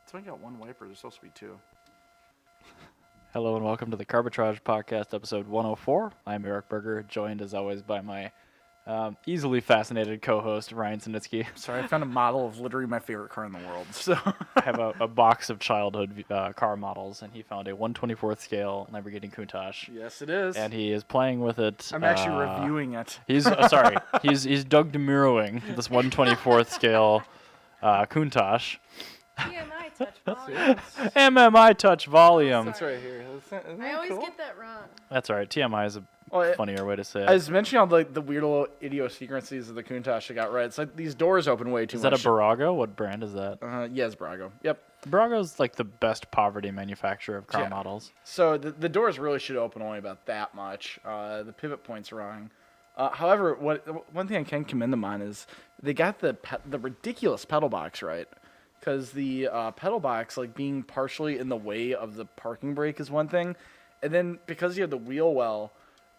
It's only got one wiper. There's supposed to be two. Hello and welcome to the Carbitrage Podcast, episode 104. I'm Eric Berger, joined as always by my easily fascinated co-host, Ryan Sinitsky. Sorry, I found a model of literally my favorite car in the world. So I have a box of childhood car models, and he found a 1/24th scale Lamborghini Countach. yes, it is. And he is playing with it. I'm actually reviewing it. He's he's Doug DeMuroing this 1/24th scale Countach. TMI touch volume. MMI touch volume. It's right here. Isn't I that always cool? get that wrong. That's all right. TMI is a funnier way to say it. I was mentioning all the weird little idiosyncrasies of the Countach I got right. It's like these doors open way too Is much. that a Barago? What brand is that? Yes, Brago. Yep. Barago's like the best poverty manufacturer of car Yeah. models. So the doors really should open only about that much. The pivot point's wrong. However, one thing I can commend them on is they got the ridiculous pedal box right. Because the pedal box, like being partially in the way of the parking brake is one thing. And then because you have the wheel well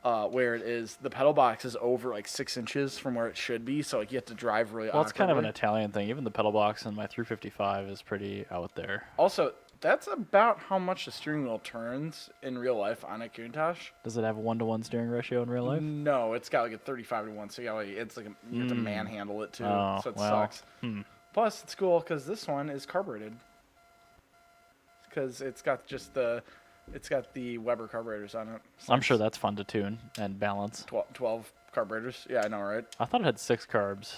where it is, the pedal box is over like 6 inches from where it should be. So like you have to drive really Well, it's kind of an awkwardly. Italian thing. Even the pedal box in my 355 is pretty out there. Also, that's about how much the steering wheel turns in real life on a Countach. Does it have a 1-to-1 steering ratio in real life? No, it's got like a 35-to-1. So you got it's like you have to manhandle it too. Oh, So it well. sucks. Plus, it's cool because this one is carbureted. Because it's got the Weber carburetors on it. So I'm sure it's that's fun to tune and balance. 12 carburetors. Yeah, I know, right? I thought it had 6 carbs.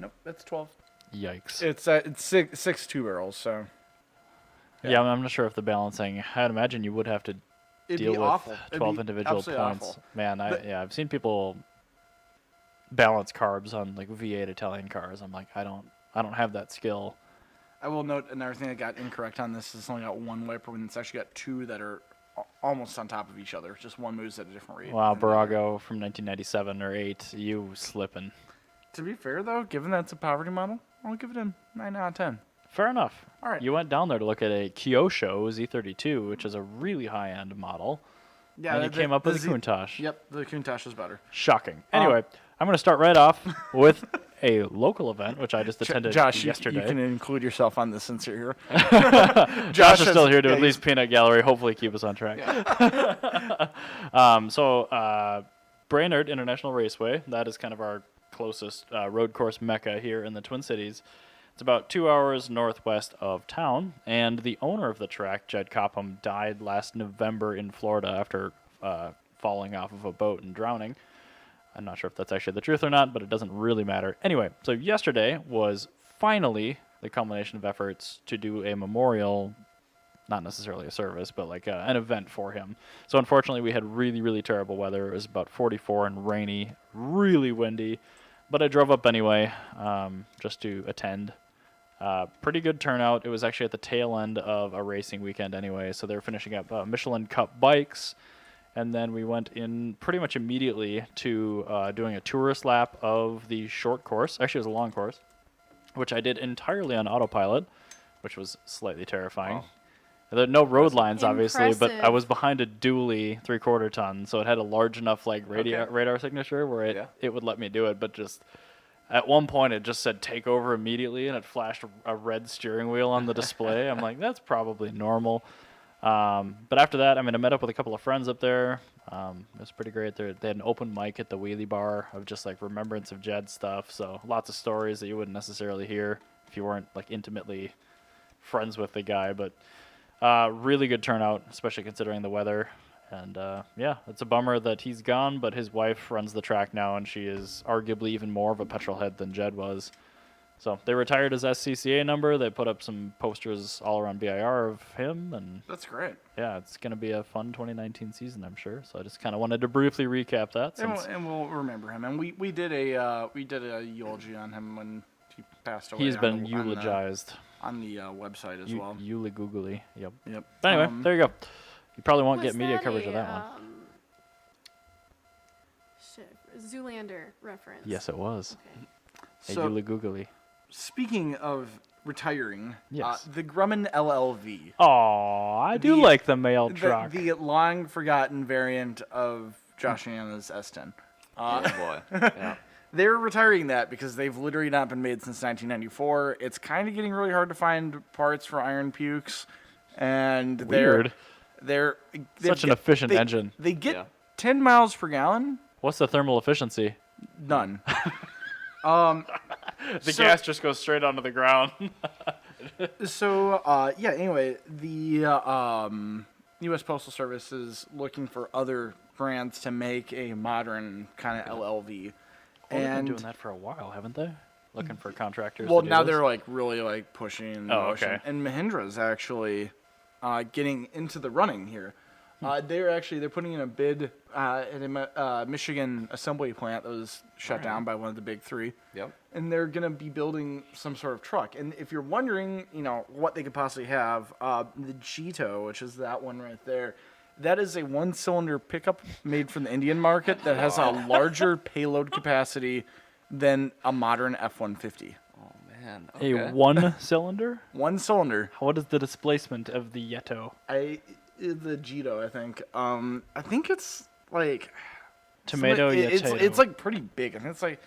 Nope, that's 12. Yikes. It's six two barrels. So Yeah, I'm not sure if the balancing. I'd imagine you would have to it'd deal be with awful. It'd 12 be individual absolutely points. awful. Man, I've seen people balance carbs on like V8 Italian cars. I'm like, I don't have that skill. I will note another thing that got incorrect on this is it's only got one wiper when it's actually got two that are almost on top of each other. Just one moves at a different rate. Wow, than the other. Barago from 1997 or 8, you slipping. To be fair, though, given that it's a poverty model, I'll give it a 9 out of 10. Fair enough. All right. You went down there to look at a Kyosho Z32, which is a really high-end model. Yeah, And you came up with a Countach. Yep, the Countach is better. Shocking. Anyway, I'm going to start right off with a local event, which I just attended Josh, yesterday. you can include yourself on this since you're here. Josh is still here to yeah, at least Peanut Gallery, hopefully keep us on track. Yeah. Brainerd International Raceway, that is kind of our closest road course mecca here in the Twin Cities. It's about 2 hours northwest of town, and the owner of the track, Jed Copham, died last November in Florida after falling off of a boat and drowning. I'm not sure if that's actually the truth or not, but it doesn't really matter. Anyway, so yesterday was finally the culmination of efforts to do a memorial, not necessarily a service, but like an event for him. So unfortunately, we had really, really terrible weather. It was about 44 and rainy, really windy, but I drove up anyway just to attend. Pretty good turnout. It was actually at the tail end of a racing weekend anyway, so they were finishing up Michelin Cup bikes. And then we went in pretty much immediately to doing a tourist lap of the short course. Actually, it was a long course, which I did entirely on autopilot, which was slightly terrifying. Wow. There are no road lines, obviously, but I Impressive. was behind a dually 3/4 ton, so it had a large enough like radar signature where it would let me do it. But just at one point, it just said "take over immediately," and it flashed a red steering wheel on the display. I'm like, that's probably normal. But after that, I met up with a couple of friends up there. It was pretty great. They had an open mic at the wheelie bar of just like remembrance of Jed stuff. So lots of stories that you wouldn't necessarily hear if you weren't like intimately friends with the guy. But really good turnout, especially considering the weather. And yeah, it's a bummer that he's gone, but his wife runs the track now, and she is arguably even more of a petrol head than Jed was. So they retired his SCCA number. They put up some posters all around BIR of him, and That's great. yeah, it's going to be a fun 2019 season, I'm sure. So I just kind of wanted to briefly recap that. And we'll remember him. And we did a eulogy on him when he passed away. He's been eulogized. on the website as well. Googly. Yep. Yep. But anyway, there you go. You probably won't Was get media that coverage a, of that one. Zoolander reference. Yes, it was. Okay. So, Googly. speaking of retiring, Yes. the Grumman LLV. Oh, I do like the mail truck. The long forgotten variant of Josh Anna's S10. Oh boy. Yeah. they're retiring that because they've literally not been made since 1994. It's kind of getting really hard to find parts for Iron Pukes, and Weird. they're Such an efficient engine. They get 10 miles per gallon. What's the thermal efficiency? None. The gas just goes straight onto the ground. Anyway, the U.S. Postal Service is looking for other brands to make a modern kind of LLV. Well, they've been doing that for a while, haven't they? Looking for contractors. Well, to do now this? they're like really like pushing. Oh, motion. okay. And Mahindra is actually getting into the running here. They're putting in a bid at a Michigan assembly plant that was shut down by one of the big three. Yep. And they're gonna be building some sort of truck. And if you're wondering, what they could possibly have, the Jito, which is that one right there. That is a one-cylinder pickup made for the Indian market that has a larger payload capacity than a modern F-150. Oh man. Okay. A one-cylinder? One cylinder. What is the displacement of the Yeto? The Jito, I think. I think it's like Tomato Yeto. It's like pretty big. I think it's like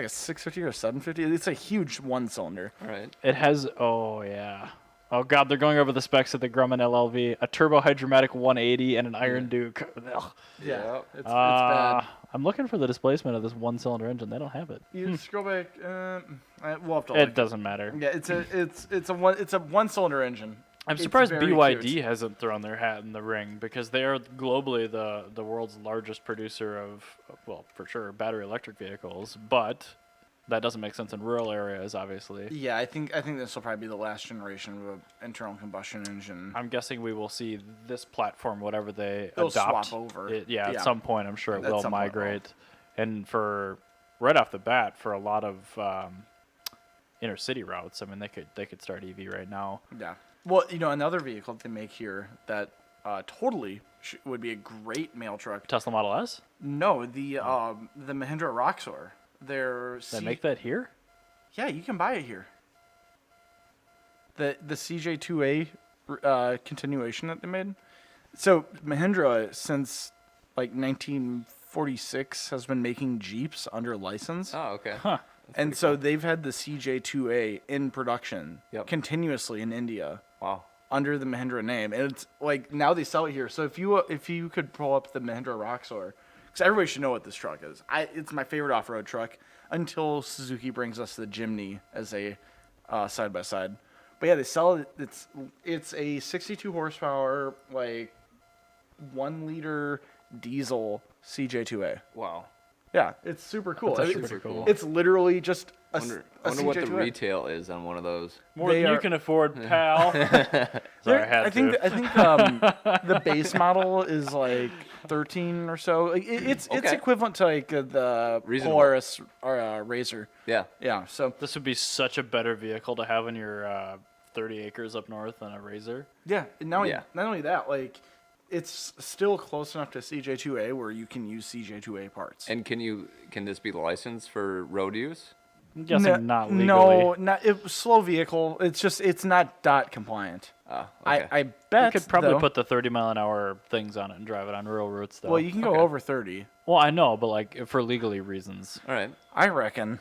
a 650 or a 750. It's a huge one cylinder. All right. It has. Oh yeah. Oh god, they're going over the specs of the Grumman LLV: a turbo hydromatic 180 and an Iron Duke. Ugh. Yeah, it's bad. I'm looking for the displacement of this one-cylinder engine. They don't have it. You scroll back. We'll have to. It doesn't matter. Yeah, it's a one-cylinder engine. I'm It's surprised very BYD cute. hasn't thrown their hat in the ring because they are globally the world's largest producer of, well, for sure, battery electric vehicles. But that doesn't make sense in rural areas, obviously. Yeah, I think this will probably be the last generation of an internal combustion engine. I'm guessing we will see this platform, whatever they They'll adopt. swap over. At some point, I'm sure it At will some point, migrate. And for right off the bat, for a lot of inner city routes, I mean, they could start EV right now. Yeah. Well, another vehicle they make here that totally would be a great mail truck. Tesla Model S? No, the Mahindra Roxor. They make that here? Yeah, you can buy it here. The CJ2A continuation that they made. So Mahindra, since like 1946, has been making Jeeps under license. Oh, okay. Huh. And so they've had the CJ2A in production Yep. continuously in India Wow. under the Mahindra name, and it's like now they sell it here. So if you could pull up the Mahindra Roxor, because everybody should know what this truck is. It's my favorite off-road truck until Suzuki brings us the Jimny as a side by side. But yeah, they sell it. It's a 62 horsepower like 1 liter diesel CJ2A. Wow. Yeah, it's super cool. That's It's super cool. It's literally just I a wonder what the CJ2A. retail is on one of those. More They than you are- can afford, pal. Sorry, I had I think to. the base model is like 13 or so. Like, it's Okay. equivalent to like the Reasonable. Polaris or Razor. Yeah. Yeah. So This would be such a better vehicle to have in your 30 acres up north than a Razor. yeah. And not Yeah. only that, like it's still close enough to CJ2A where you can use CJ2A parts. And can this be licensed for road use? I'm guessing not legally. No, slow vehicle. It's not DOT compliant. Ah, okay. I You bet could probably though, put the 30-mile-an-hour things on it and drive it on rural routes, though. Well, you can go Okay. over 30. Well, I know, but like for legally reasons. All right. I reckon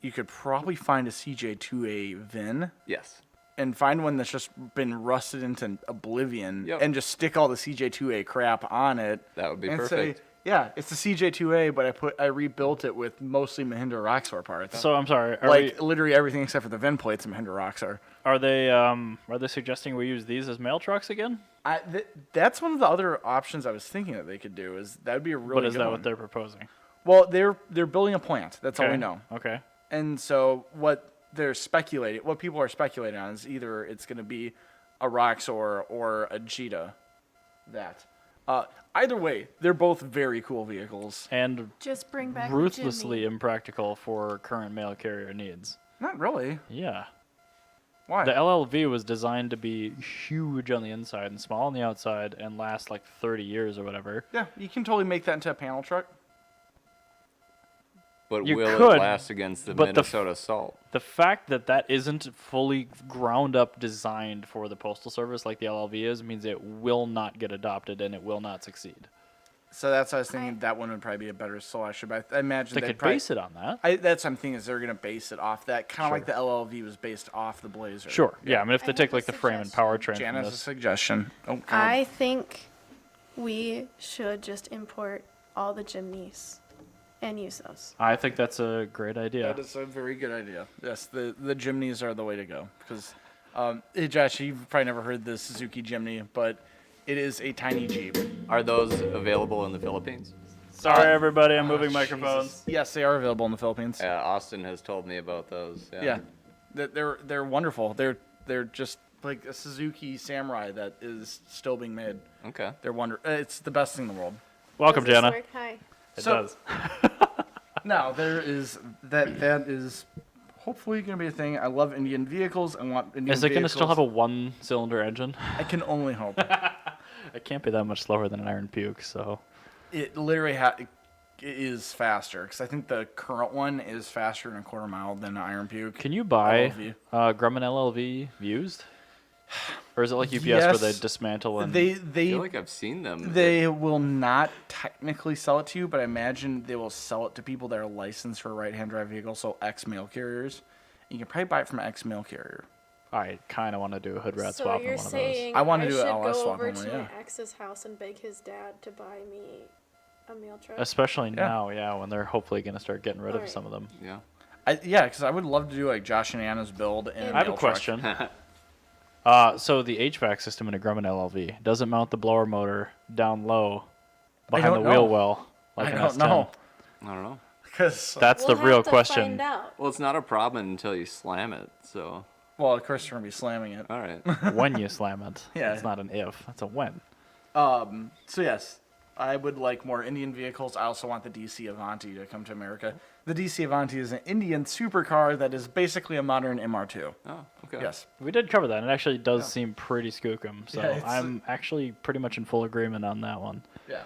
you could probably find a CJ2A VIN Yes. and find one that's just been rusted into oblivion Yep. and just stick all the CJ2A crap on it. That would be and perfect. Say, yeah, it's the CJ2A, but I rebuilt it with mostly Mahindra Roxor parts. So I'm sorry. Literally everything except for the VIN plates of Mahindra Roxor. Are they suggesting we use these as mail trucks again? That's one of the other options I was thinking that they could do. That'd be a really But is good that one. what they're proposing? Well, they're building a plant. That's all we know. Okay. And so what people are speculating on is either it's going to be a Roxor or a Jita. Either way, they're both very cool vehicles. And Just bring back the ruthlessly Jimny. impractical for current mail carrier needs. Not really. Yeah. Why? The LLV was designed to be huge on the inside and small on the outside and last like 30 years or whatever. Yeah, you can totally make that into a panel truck. But You will could, it last against the but the Minnesota salt? The fact that isn't fully ground up designed for the Postal Service like the LLV is means it will not get adopted and it will not succeed. So that's what I was thinking. That one would probably be a better selection. But I imagine They they'd could probably, base it on that. That's what I'm thinking is they're going to base it off that, kind of Sure. like the LLV was based off the Blazer. Sure. Yeah. I mean, if I they have take a like the frame and powertrain from Jan has a this, suggestion. Oh, God. I think we should just import all the Jimneys and use those. I think that's a great idea. That is a very good idea. Yes, the Jimneys are the way to go. Because, hey, Josh, you've probably never heard the Suzuki Jimny, but it is a tiny Jeep. Are those available in the Philippines? Sorry, everybody. I'm moving Oh, microphones. Jesus. Yes, they are available in the Philippines. Yeah, Austin has told me about those. Yeah, they're wonderful. They're just like a Suzuki Samurai that is still being made. Okay. They're It's the best thing in the world. Welcome, Does this Jana. work? Hi. It So- does. Now there is that is hopefully going to be a thing. I love Indian vehicles. I want Indian Is it going to still have a vehicles. one-cylinder engine? I can only hope. It can't be that much slower than an Iron Puke, so. It literally it is faster because I think the current one is faster in a quarter mile than an Iron Puke. Can you buy LLV. Grumman LLV used? Or is it like UPS where they Yes. dismantle and... I They feel like I've seen them. They will not technically sell it to you, but I imagine they will sell it to people that are licensed for a right-hand drive vehicle, so ex-mail carriers. You can probably buy it from an ex-mail carrier. I kind of want to do a hood rat So swap in you're one of those. saying I wanna do should an LS go swap over on one, to yeah. my ex's house and beg his dad to buy me a meal truck? Especially Yeah. now, yeah, when they're hopefully going to start getting rid of Alright. some of them. Yeah. Yeah, because I would love to do like Josh and Anna's build. And I have a question. So the HVAC system in a Grumman LLV, does it mount the blower motor down low behind the don't wheel know. well? Like I an don't S10? know. I don't know. Because, That's We'll the real have to question. Find out. Well, it's not a problem until you slam it. So, well, of course, you're going to be slamming it. all right. When you slam it. Yeah. It's not an if, it's a when. So, yes, I would like more Indian vehicles. I also want the DC Avanti to come to America. The DC Avanti is an Indian supercar that is basically a modern MR2. Oh, okay. Yes. We did cover that, and it actually does seem pretty skookum. So Yeah, it's- I'm actually pretty much in full agreement on that one. Yeah.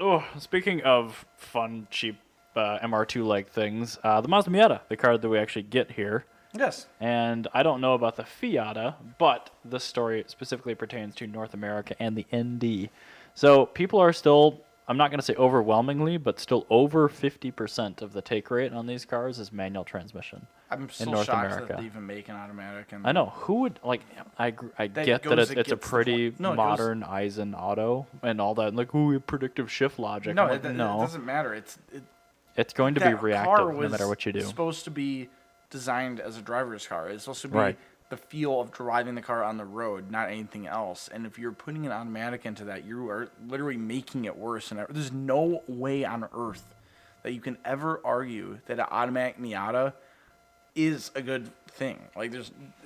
Oh, speaking of fun, cheap MR2-like things, the Mazda Miata, the car that we actually get here. Yes. And I don't know about the Fiata, but this story specifically pertains to North America and the ND. So people are still, I'm not going to say overwhelmingly, but still over 50% of the take rate on these cars is manual transmission. I'm still North shocked America. that they even make an automatic. And I know. Who would, like, I That get that goes it's a against the pretty point. No, it goes- modern Eisen auto and all that. And like, ooh, we have predictive shift logic. No, I'm like, it no. doesn't matter. It's going to be that car reactive no was matter what you do. supposed to be designed as a driver's car. It's supposed to be Right. the feel of driving the car on the road, not anything else. And if you're putting an automatic into that, you are literally making it worse. And there's no way on earth that you can ever argue that an automatic Miata is a good thing. Like,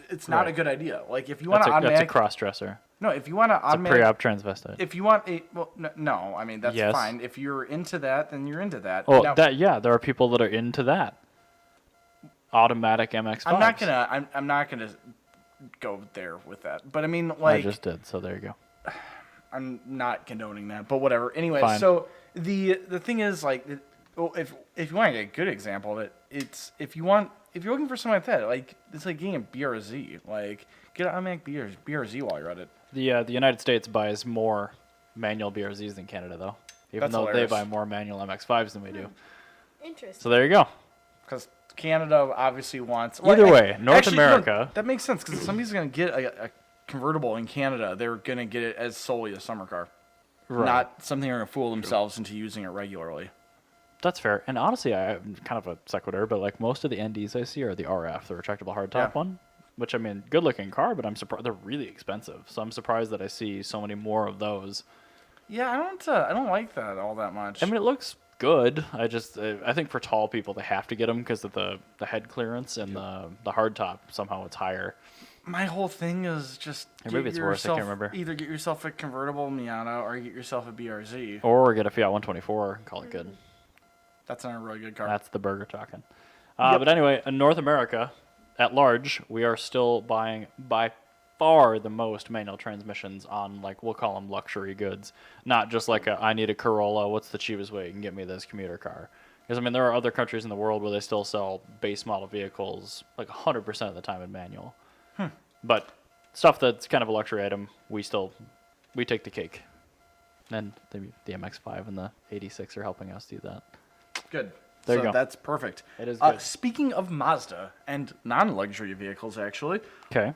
it's not Right. a good idea. Like, if you want That's an a, that's a automatic, cross-dresser. no, if you want an It's a automatic, pre-op transvestite. if you want a, well, no, I mean that's Yes. fine. If you're into that, then you're into that. Oh, Now, there are people that are into that. Automatic MX-5s. I'm not gonna go there with that. But I mean, I like, just did, so there you go. I'm not condoning that. But whatever. Anyway, Fine. so the thing is, like, well, if you want to get a good example of it, it's if you're looking for something like that, like, it's like getting a BRZ. Like, get an automatic BRZ while you're at it. The United States buys more manual BRZs than Canada, though. Even That's though hilarious. they buy more manual MX-5s than we do. Interesting. So there you go. Because Canada obviously wants. Either way, North America- that makes sense because if somebody's gonna get a convertible in Canada, they're gonna get it as solely a summer car, not something they're gonna fool themselves into using it regularly. That's fair. And honestly, I'm kind of a sequitur, but like most of the NDs I see are the RF, the retractable hardtop Yeah. one. Which, I mean, good looking car, but I'm surprised they're really expensive. So I'm surprised that I see so many more of those. Yeah, I don't like that all that much. I mean, it looks good. I think for tall people they have to get them because of the head clearance and the hardtop. Somehow it's higher. my whole thing is just Or maybe it's worse, I can't remember. Either get yourself a convertible Miata or get yourself a BRZ. Or get a Fiat 124 and call it good. That's not a really good car. That's the burger talking. Yep. But anyway, in North America, at large, we are still buying by far the most manual transmissions on, like, we'll call them luxury goods. Not just like I need a Corolla, what's the cheapest way you can get me this commuter car? Because, I mean, there are other countries in the world where they still sell base model vehicles like 100% of the time in manual. But stuff that's kind of a luxury item, we take the cake. And the MX-5 and the 86 are helping us do that. Good. There so you go. That's perfect. It is good. Speaking of Mazda and non-luxury vehicles, actually, Okay.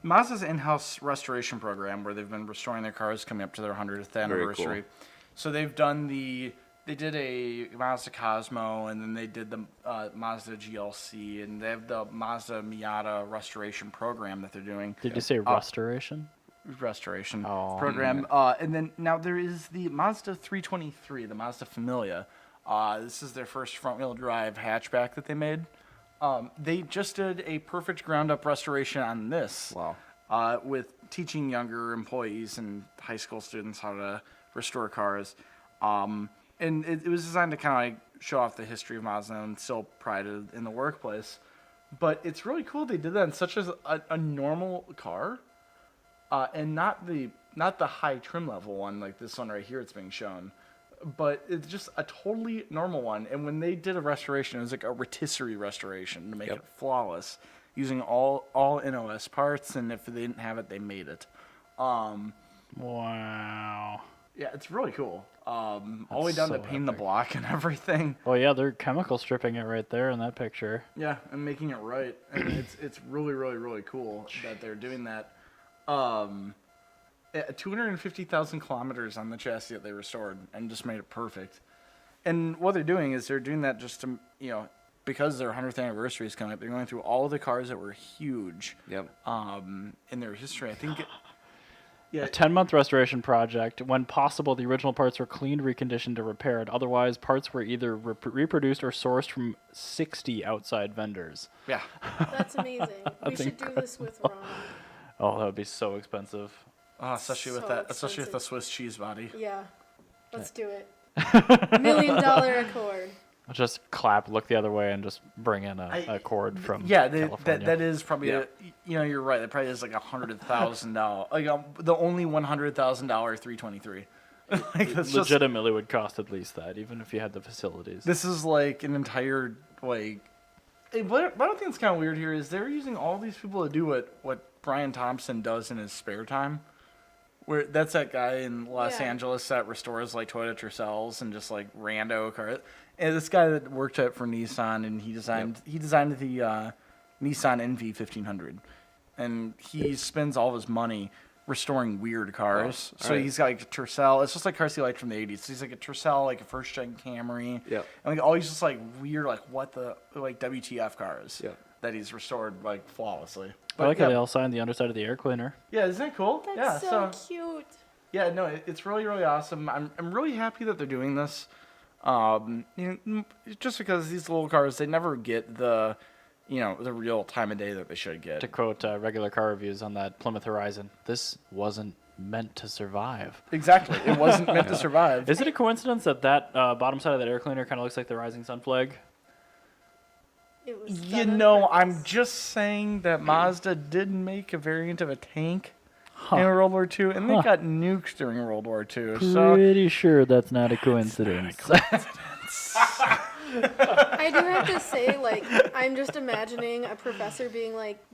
Mazda's in-house restoration program, where they've been restoring their cars coming up to their 100th anniversary. cool. So they did a Mazda Cosmo, and then they did the Mazda GLC, and they have the Mazda Miata restoration program that they're doing. Did you say restoration? Restoration Oh. program. And then now there is the Mazda 323, the Mazda Familia. This is their first front-wheel drive hatchback that they made. They just did a perfect ground-up restoration on this. Wow. With teaching younger employees and high school students how to restore cars. And it was designed to kind of like show off the history of Mazda and still pride it in the workplace. But it's really cool they did that in such a normal car. And not the high trim level one like this one right here it's being shown, but it's just a totally normal one. And when they did a restoration, it was like a rotisserie restoration to make it flawless, using all NOS parts. And if they didn't have it, they made it. Wow. Yeah, it's really cool. All the way down so to painting the epic. block and everything. Well, yeah, they're chemical stripping it right there in that picture. Yeah, and making it right. And it's really, really, really cool that they're doing that. 250,000 kilometers on the chassis that they restored and just made it perfect. And what they're doing is they're doing that just to, because their 100th anniversary is coming up, they're going through all of the cars that were huge Yep. in their history. I think A 10-month restoration project. When possible, the original parts were cleaned, reconditioned, or repaired. Otherwise, parts were either reproduced or sourced from 60 outside vendors. yeah. That's amazing. We should do this with Ron. Oh, that would be so expensive. Especially with So that, especially with the expensive. Swiss cheese body. Yeah. Let's do it. $1 million Accord. Just clap, look the other way, and just bring in a cord from California. that is probably Yeah. you're right. That probably is like $100,000, like the only $100,000 323. Like that's just, legitimately would cost at least that, even if you had the facilities. this is like an entire like. What I think is kind of weird here is they're using all these people to do what Brian Thompson does in his spare time. Where that's that guy in Los Yeah. Angeles that restores like Toyota Tercels and just like rando cars. And this guy that worked for Nissan, and he designed the Nissan NV 1500, and he spends all of his money restoring weird cars. So right. he's got like a Tercel. It's just like cars he liked from the 80s. So he's like a Tercel, like a first gen Camry. Yep. And like all these just like weird, like WTF cars Yep. that he's restored like flawlessly. I like yeah, how they all signed the underside of the air cleaner. yeah, isn't that cool? That's yeah, so cute. yeah, no, it's really, really awesome. I'm really happy that they're doing this. Just because these little cars, they never get the real time of day that they should get. To quote regular car reviews on that Plymouth Horizon, this wasn't meant to survive. Exactly, it wasn't meant to survive. Is it a coincidence that bottom side of that air cleaner kind of looks like the rising sun flag? It was You done on know, I'm purpose. just saying that Mazda did make a variant of a tank in World War II, and they got nuked during World War II. So Pretty sure that's not a coincidence. I do have to say, like, I'm just imagining a professor being like,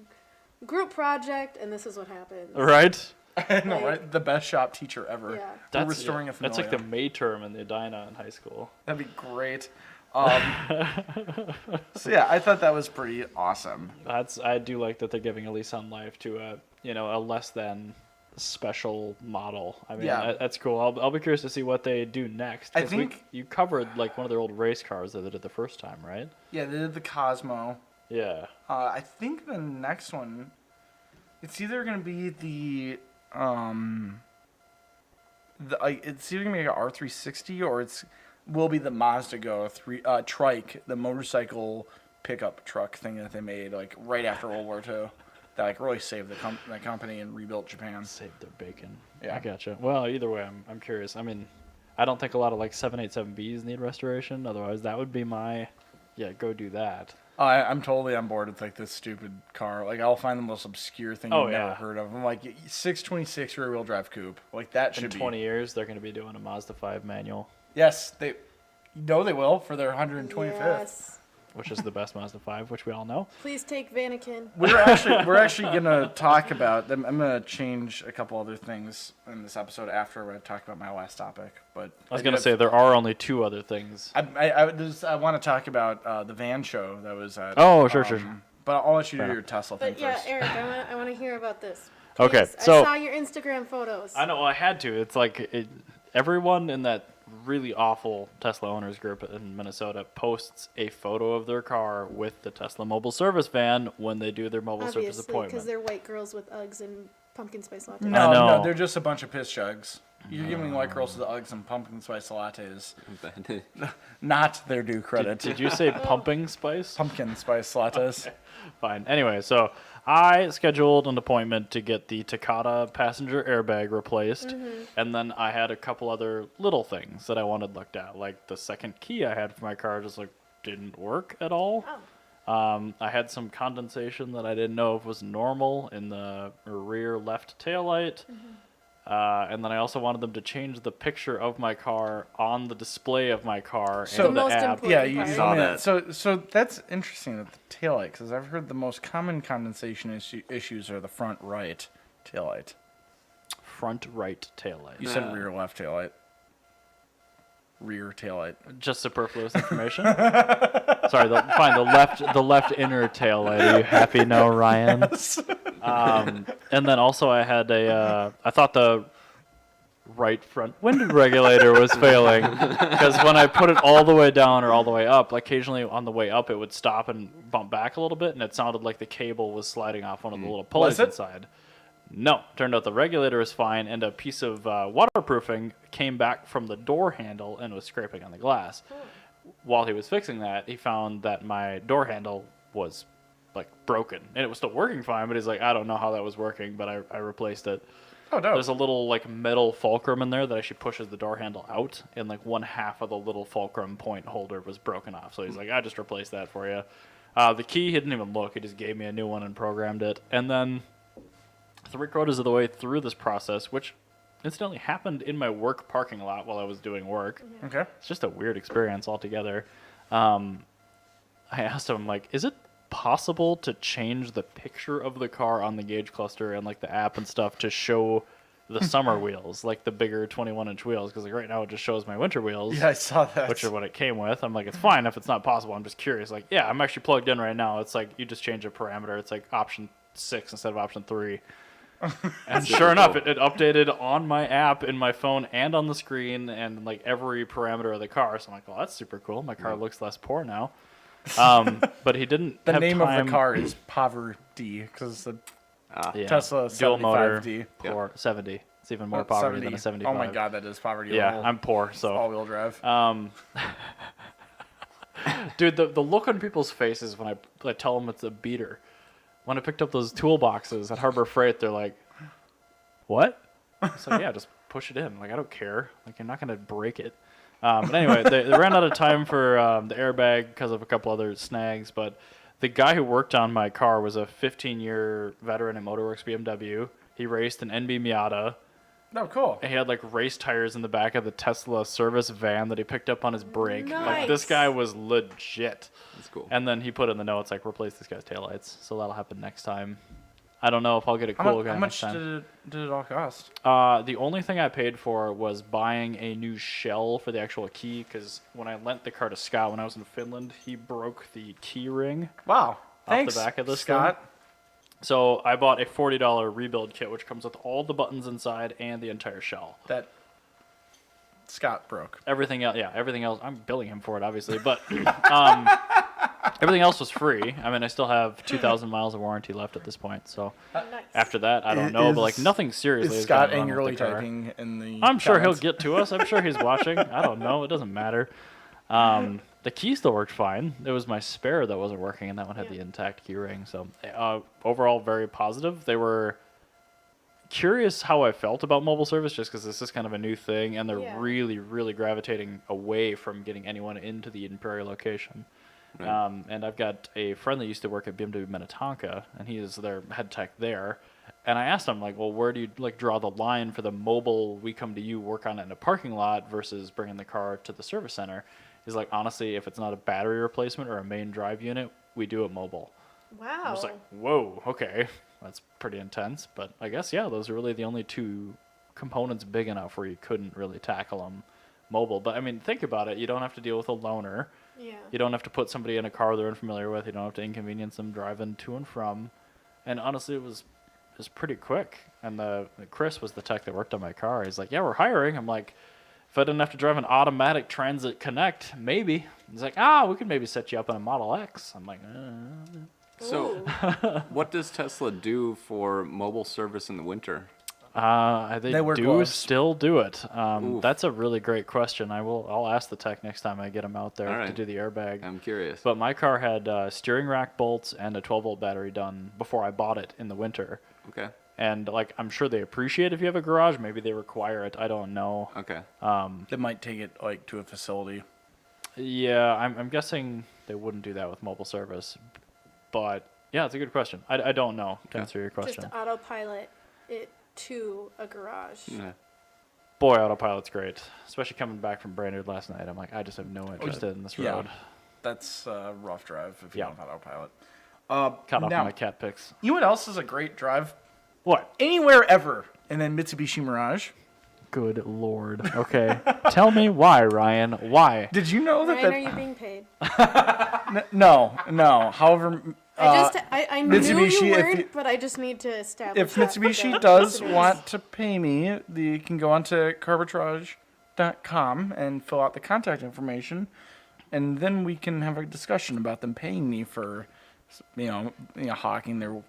group project, and this is what happens. Right? I know, Like- right? The best shop teacher ever. Yeah. We're restoring a That's like Familia. the May term in the Edina in high school. That'd be great. So yeah, I thought that was pretty awesome. I do like that they're giving a lease on life to a less than special model. I mean, Yeah. that's cool. I'll be curious to see what they do next. I 'cause think- you covered like one of their old race cars that they did the first time, right? Yeah, they did the Cosmo. Yeah. I think the next one, it's either gonna be it's either gonna be like an R360 or will be the Mazda Go trike, the motorcycle pickup truck thing that they made like right after World War II. That like really saved the company and rebuilt Japan. Saved their bacon. Yeah. I gotcha. Well, either way, I'm curious. I mean, I don't think a lot of like 787Bs need restoration. Otherwise, that would be my go do that. I'm totally on board with like this stupid car. Like I'll find the most obscure thing Oh, you've never yeah. heard of. I'm like 626 rear wheel drive coupe. Like that In should 20 be. years, they're going to be doing a Mazda 5 manual. Yes, they will for their 125th. Yes. which is the best Mazda 5, which we all know. Please take Vanakin. we're actually gonna talk about them. I'm gonna change a couple other things in this episode after I talk about my last topic. But I was going to say there are only 2 other things. I want to talk about the van show that was at. Oh, sure. But I'll let you Fair do enough. your Tesla But thing yeah, first. Eric, I want to hear about this. Okay, Please. so- I saw your Instagram photos. I know, well, I had to. It's like everyone in that really awful Tesla owners group in Minnesota posts a photo of their car with the Tesla mobile service van when they do their mobile service Obviously, appointment. because they're white girls with Uggs and pumpkin spice lattes. No, I know. no, they're just a bunch of piss jugs. You're giving white girls the Uggs and pumpkin spice lattes. Not their due credit. Did you say pumping spice? Pumpkin spice lattes. Fine. Anyway, so I scheduled an appointment to get the Takata passenger airbag replaced, and then I had a couple other little things that I wanted looked at, like the second key I had for my car just didn't work at all. Oh. I had some condensation that I didn't know if was normal in the rear left taillight. And then I also wanted them to change the picture of my car on the display of my car So- and the The most app. important- Yeah, you Saw saw that. that. So that's interesting that the taillight, because I've heard the most common condensation issues are the front right taillight. Front right taillight. You said rear left taillight. Rear taillight. Just superfluous information. Sorry, the left inner taillight. Are you happy now, Ryan? And then also I had I thought the right front window regulator was failing because when I put it all the way down or all the way up, occasionally on the way up it would stop and bump back a little bit, and it sounded like the cable was sliding off one of the little pulleys Was it? inside. No, turned out the regulator was fine, and a piece of waterproofing came back from the door handle and was scraping on the glass. While he was fixing that, he found that my door handle was broken, and it was still working fine. But he's like, I don't know how that was working, but I replaced it. Oh, no. There's a little metal fulcrum in there that actually pushes the door handle out, and one half of the little fulcrum point holder was broken off. So he's like, I just replaced that for you. The key, he didn't even look. He just gave me a new one and programmed it. And then 3/4 of the way through this process, which incidentally happened in my work parking lot while I was doing work. Okay. It's just a weird experience altogether. I asked him, is it possible to change the picture of the car on the gauge cluster and the app and stuff to show the summer wheels, the bigger 21-inch wheels? Because right now it just shows my winter wheels. Yeah, I saw that. Which are what it came with. I'm like, it's fine if it's not possible. I'm just curious. Yeah, I'm actually plugged in right now. It's you just change a parameter. It's option 6 instead of option 3. And sure enough, it updated on my app in my phone and on the screen and every parameter of the car. So I'm like, well, that's super cool. My car looks less poor now. But he didn't The have name time. of the car is Poverty, because the Yeah, Tesla dual motor 75D. for 70. It's even more poverty than a 75. Oh my god, that is poverty Yeah, level. I'm poor, so all-wheel drive. dude, the look on people's faces when I tell them it's a beater. When I picked up those toolboxes at Harbor Freight, they're like, "What?" So yeah, just push it in. I don't care. You're not gonna break it. But anyway, they ran out of time for the airbag because of a couple other snags. But the guy who worked on my car was a 15-year veteran at Motorworks BMW. He raced an NB Miata. Oh, cool. He had race tires in the back of the Tesla service van that he picked up on his brake. Nice. This guy was legit. That's cool. And then he put in the notes replace this guy's taillights. So that'll happen next time. I don't know if I'll get a cool guy How next much time. did it all cost? The only thing I paid for was buying a new shell for the actual key, because when I lent the car to Scott when I was in Finland, he broke the key ring. Wow. Thanks, the back of this Scott. So I bought a $40 rebuild kit, which comes with all the buttons inside and the entire shell. That Scott broke. Everything else, I'm billing him for it, obviously, but everything else was free. I mean, I still have 2,000 miles of warranty left at this point. So Nice. after that, I don't know, but Is- nothing seriously. Is is gonna Scott run with angrily the car. typing in the I'm sure he'll comments? get to us. I'm sure he's watching. I don't know. It doesn't matter. The key still worked fine. It was my spare that wasn't working, and that one had the intact key ring. So overall, very positive. They were curious how I felt about mobile service, just because this is kind of a new thing, and they're Yeah. really, really gravitating away from getting anyone into the Imperial location. Right. And I've got a friend that used to work at BMW Minnetonka, and he is their head tech there. And I asked him, well, where do you draw the line for the mobile, we come to you, work on it in a parking lot versus bringing the car to the service center? He's like, honestly, if it's not a battery replacement or a main drive unit, we do it mobile. Wow. I was like, whoa, okay, that's pretty intense. But I guess, yeah, those are really the only two components big enough where you couldn't really tackle them mobile. But I mean, think about it. You don't have to deal with a loaner. Yeah. You don't have to put somebody in a car they're unfamiliar with. You don't have to inconvenience them driving to and from. And honestly, it was pretty quick. And Chris was the tech that worked on my car. He's like, yeah, we're hiring. I'm like, if I didn't have to drive an automatic Transit Connect, maybe. He's like, we could maybe set you up on a Model X. I'm like, So, Ooh. what does Tesla do for mobile service in the winter? They wear do gloves. still do it. Oof. That's a really great question. I'll ask the tech next time I get him out there All to right. do the airbag. I'm curious. But my car had steering rack bolts and a 12-volt battery done before I bought it in the winter. Okay. And like, I'm sure they appreciate if you have a garage. Maybe they require it. I don't know. Okay. They might take it like to a facility. Yeah, I'm guessing they wouldn't do that with mobile service. But yeah, it's a good question. I don't know to answer your question. Just autopilot it to a garage. Yeah. Boy, autopilot's great, especially coming back from Brainerd last night. I'm like, I just have no interest in this yeah. road. That's a rough drive if you Yeah. don't have autopilot. Cut off now, my cat pics. you know what else is a great drive? What? Anywhere ever. And then Mitsubishi Mirage. Good Lord. Okay. Tell me why, Ryan. Why? Did you know that? Ryan, are you being paid? No. However, I knew Mitsubishi, you if weren't, you- but I just need to establish. if that for Mitsubishi the does listeners. want to pay me, you can go onto Carbitrage.com and fill out the contact information, and then we can have a discussion about them paying me for, hawking their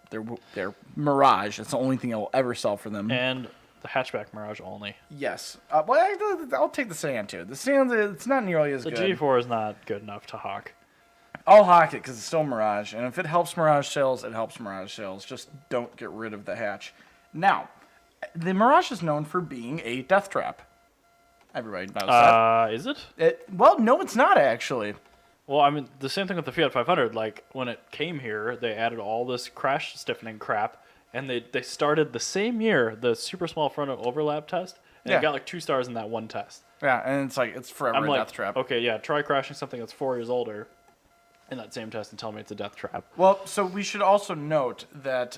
Mirage. That's the only thing I will ever sell for them. And the hatchback Mirage only. Yes. I'll take the sedan too. The sedan, it's not nearly as The good. G4 is not good enough to hawk. I'll hawk it because it's still Mirage, and if it helps Mirage sales, it helps Mirage sales. Just don't get rid of the hatch. Now, the Mirage is known for being a death trap. Everybody knows that. Is it? Well, no, it's not actually. Well, I mean, the same thing with the Fiat 500. Like, when it came here, they added all this crash stiffening crap, and they started the same year the super small frontal overlap test, and Yeah. it got like 2 stars in that one test. Yeah, and it's like it's forever I'm a like, death trap. okay, yeah, try crashing something that's 4 years older in that same test and tell me it's a death trap. Well, so we should also note that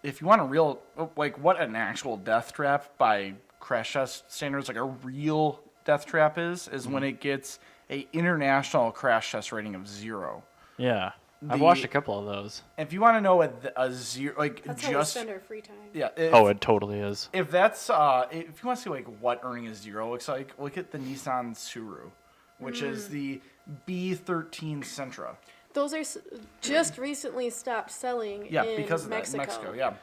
if you want a real, what an actual death trap by crash test standards, like a real death trap is when it gets a international crash test rating of 0. Yeah. I've The- watched a couple of those. If you want to know what a 0, That's how we just spend our free time. yeah, It totally is. if that's if you want to see what earning a 0 looks like, look at the Nissan Suru, which is the B13 Sentra. Those are just recently stopped selling Yeah, in because of Mexico. that in Mexico. Yeah.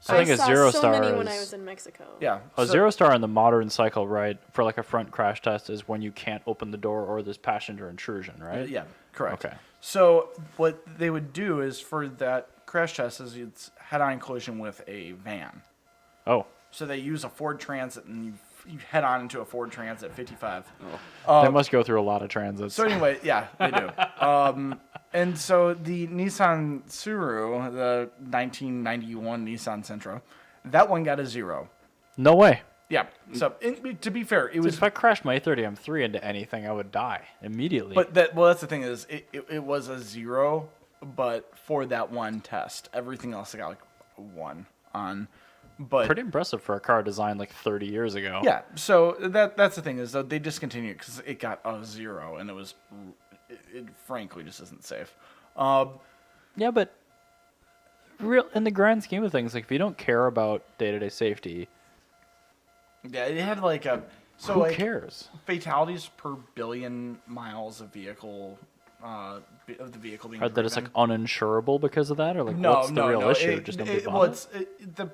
So I think a saw 0 so star many when I is- was in Mexico. Yeah. A so- 0 star in the modern cycle, right, for like a front crash test is when you can't open the door or there's passenger intrusion, right? Yeah, correct. Okay. So what they would do is for that crash test is it's head-on collision with a van. Oh, So they use a Ford Transit and you head on into a Ford Transit 55. they must go through a lot of transits. So anyway, yeah, they do. And so the Nissan Suru, the 1991 Nissan Sentra, that one got a 0. No way. Yeah. So to be fair, it Dude, was. if I crashed my 30 M3 into anything, I would die immediately. But that's the thing is it was a 0, but for that one test, everything else I got like a 1 on. But pretty impressive for a car designed like 30 years ago. yeah, so that's the thing is though they discontinued because it got a 0 and it frankly just isn't safe. Yeah, but real in the grand scheme of things, like if you don't care about day-to-day safety, Yeah, it had like a so who like cares? fatalities per billion miles of vehicle of the vehicle being Or that it's driven. like uninsurable because of that, or like No, what's the no, real no. issue? Just nobody bought well, it? the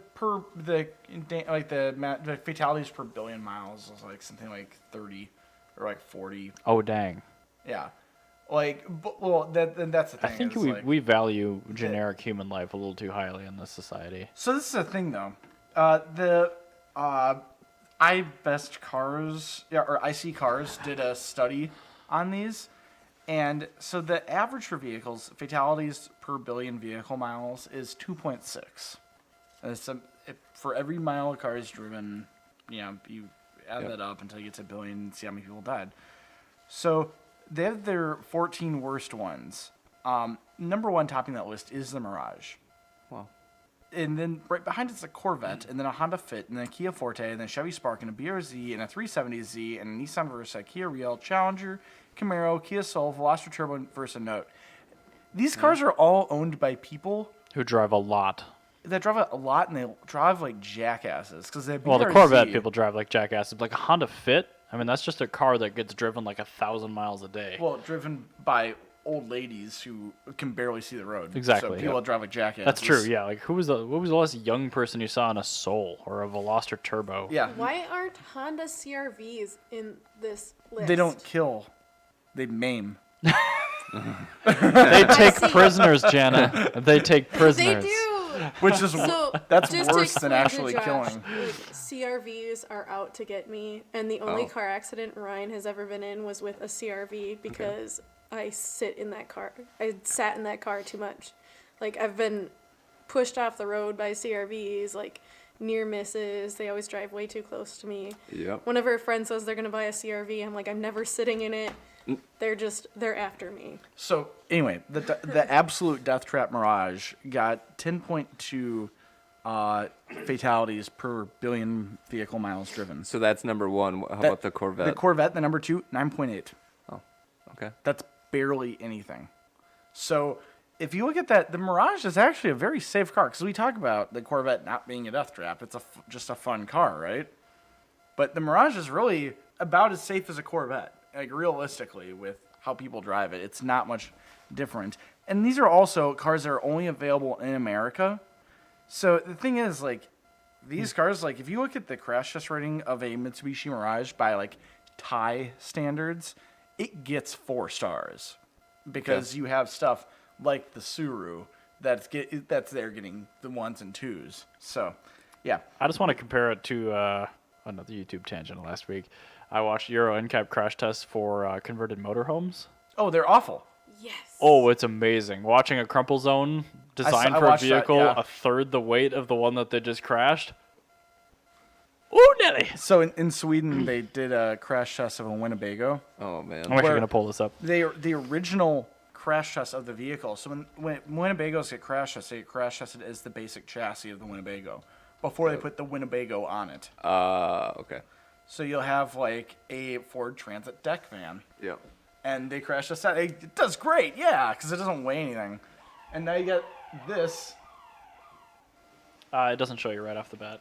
fatalities per billion miles was like something like 30 or like 40. Oh dang! Yeah, that's the thing. I think is, like- we value generic human life a little too highly in this society. So this is the thing though. The iBest Cars, or IC Cars did a study on these. And so the average for vehicles, fatalities per billion vehicle miles is 2.6. For every mile a car is driven, you add that up until you get to a billion and see how many people died. So they have their 14 worst ones. Number one topping that list is the Mirage. Wow. And then right behind it's a Corvette, and then a Honda Fit, and then a Kia Forte, and then a Chevy Spark, and a BRZ, and a 370Z, and a Nissan Versa, Kia Rio, Challenger, Camaro, Kia Soul, Veloster Turbo, Versa Note. These cars are all owned by people Who drive a lot. that drive a lot, and they drive like jackasses because they have Well, the BRZ. Corvette people drive like jackasses. Like a Honda Fit, I mean, that's just a car that gets driven like 1,000 miles a day. Well, driven by old ladies who can barely see the road. Exactly, So people yeah. that drive like jackasses. That's true, yeah. Like, what was the last young person you saw in a Soul or a Veloster Turbo? Yeah. Why aren't Honda CRVs in this list? They don't kill. They maim. They take see. prisoners, Jana. They take They prisoners. do. Which is So that's just to worse than explain to actually Josh, killing. like, CRVs are out to get me, and the only Oh. car accident Ryan has ever been in was with a CRV because I sat in that car too much. Like, I've been pushed off the road by CRVs, like near misses. They always drive way too close to me. Yep. Whenever a friend says they're gonna buy a CRV, I'm like, I'm never sitting in it. They're after me. So anyway, the absolute death trap Mirage got 10.2 fatalities per billion vehicle miles driven. So that's number one. How about the Corvette? The Corvette, the number two, 9.8. Oh, okay. That's barely anything. So if you look at that, the Mirage is actually a very safe car because we talk about the Corvette not being a death trap. It's just a fun car, right? But the Mirage is really about as safe as a Corvette. Like, realistically, with how people drive it, it's not much different. And these are also cars that are only available in America. So the thing is, like, these cars, like, if you look at the crash test rating of a Mitsubishi Mirage by, like, Thai standards, it gets 4 stars because you have stuff like the Suru that's there getting the 1s and 2s. So, yeah. I just want to compare it to another YouTube tangent last week. I watched Euro NCAP crash tests for converted motorhomes. Oh, they're awful. Yes. Oh, it's amazing. Watching a crumple zone designed I for a watched that, vehicle yeah. a third the weight of the one that they just crashed. Ooh, Nelly. So in Sweden, they did a crash test of a Winnebago. Oh man. I'm actually Where- going to pull this up. The original crash test of the vehicle. So when Winnebagos get crash tested, they get crash tested as the basic chassis of the Winnebago before they put the Winnebago on it. Okay. So you'll have like a Ford Transit deck van, Yep. and they crash test that. It does great, yeah, because it doesn't weigh anything. And now you got this. It doesn't show you right off the bat.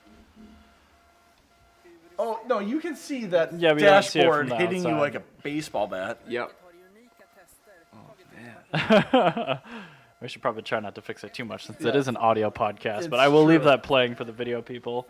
Oh no, you can see that Yeah, but you don't see it dashboard from the hitting you outside. like a baseball bat. Yep. We should probably try not to fix it too much since it is an audio podcast, It's but I will leave true. that playing for the video people.